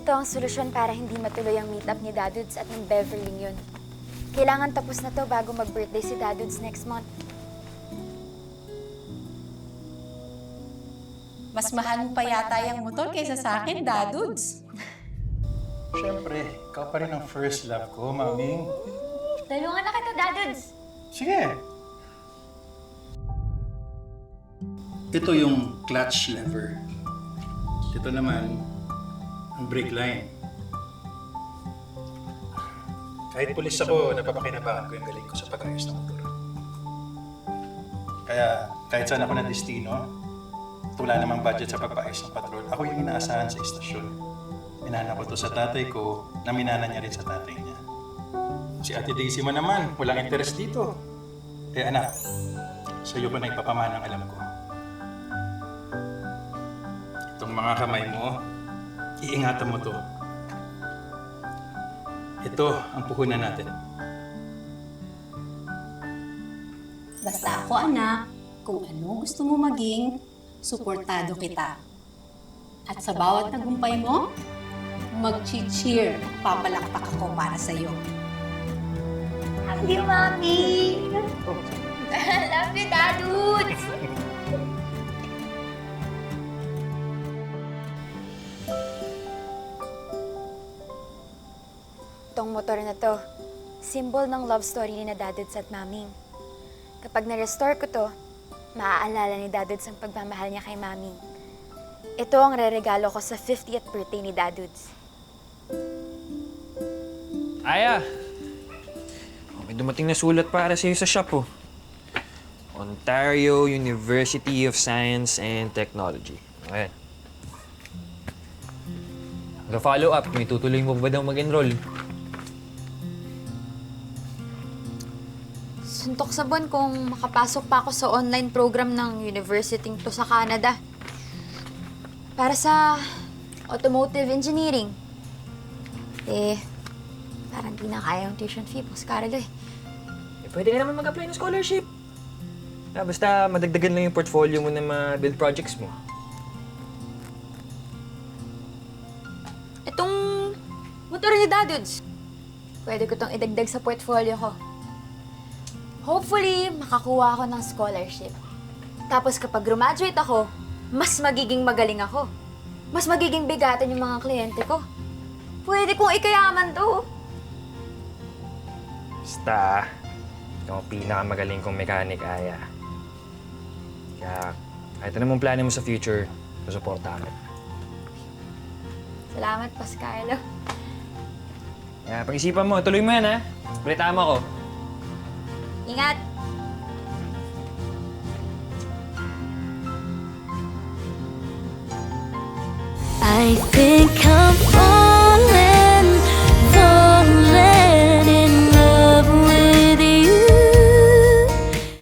ito ang solusyon para hindi matuloy ang meetup ni Dadudes at ng Beverly yun. Kailangan tapos na to bago mag-birthday si Dadudes next month. Mas mahal mo pa yata yung motor kaysa sa akin, Dadudes. Siyempre, ikaw pa rin ang first love ko, Maming. Tulungan na kita, Dadudes! Sige. Ito yung clutch lever. Ito naman, ang brake line. Kahit pulis ako, napapakinabangan ko yung galing ko sa pag-ayos ng motor. Kaya, kahit saan ako na destino, wala namang budget sa pagpaayos ng patrol. Ako yung inaasahan sa istasyon. Minana ko to sa tatay ko, na minana niya rin sa tatay niya. Si Ate Daisy mo naman, walang interest dito. Eh anak, sa'yo ko na ipapamana ang alam ko. Itong mga kamay mo, iingatan mo to. Ito ang puhunan natin. Basta ako, anak, kung ano gusto mo maging, suportado kita. At sa bawat tagumpay mo, mag-cheer, papalakpak ako para sa'yo. Love you, Mommy! Love you, Dadudes! Itong motor na to, symbol ng love story ni na Dadudes at Maming. Kapag na-restore ko to, maaalala ni Dadudes ang pagmamahal niya kay Maming. Ito ang reregalo ko sa 50th birthday ni Dadudes. Aya! May dumating na sulat para sa'yo sa shop, oh. Ontario University of Science and Technology. Ayan. Mag-follow up, may tutuloy mo ba daw mag-enroll? Suntok sa buwan kung makapasok pa ako sa online program ng university to sa Canada. Para sa automotive engineering. Eh, parang di na kaya yung tuition fee po sa Canada eh. Pwede ka naman mag-apply ng scholarship. Basta madagdagan lang yung portfolio mo ng mga build projects mo. Itong motor ni Dadudes, pwede ko tong idagdag sa portfolio ko. Hopefully, makakuha ako ng scholarship. Tapos kapag graduate ako, mas magiging magaling ako. Mas magiging bigatan yung mga kliyente ko. Pwede kong ikayaman to. Basta, ikaw ang pinakamagaling kong mechanic, Aya. Kaya, kahit anong plano mo sa future, susuportahan kita. Salamat, Pascalo. Kaya, pag-isipan mo, tuloy mo yan, ha? Balitaan mo ako. Ingat! I think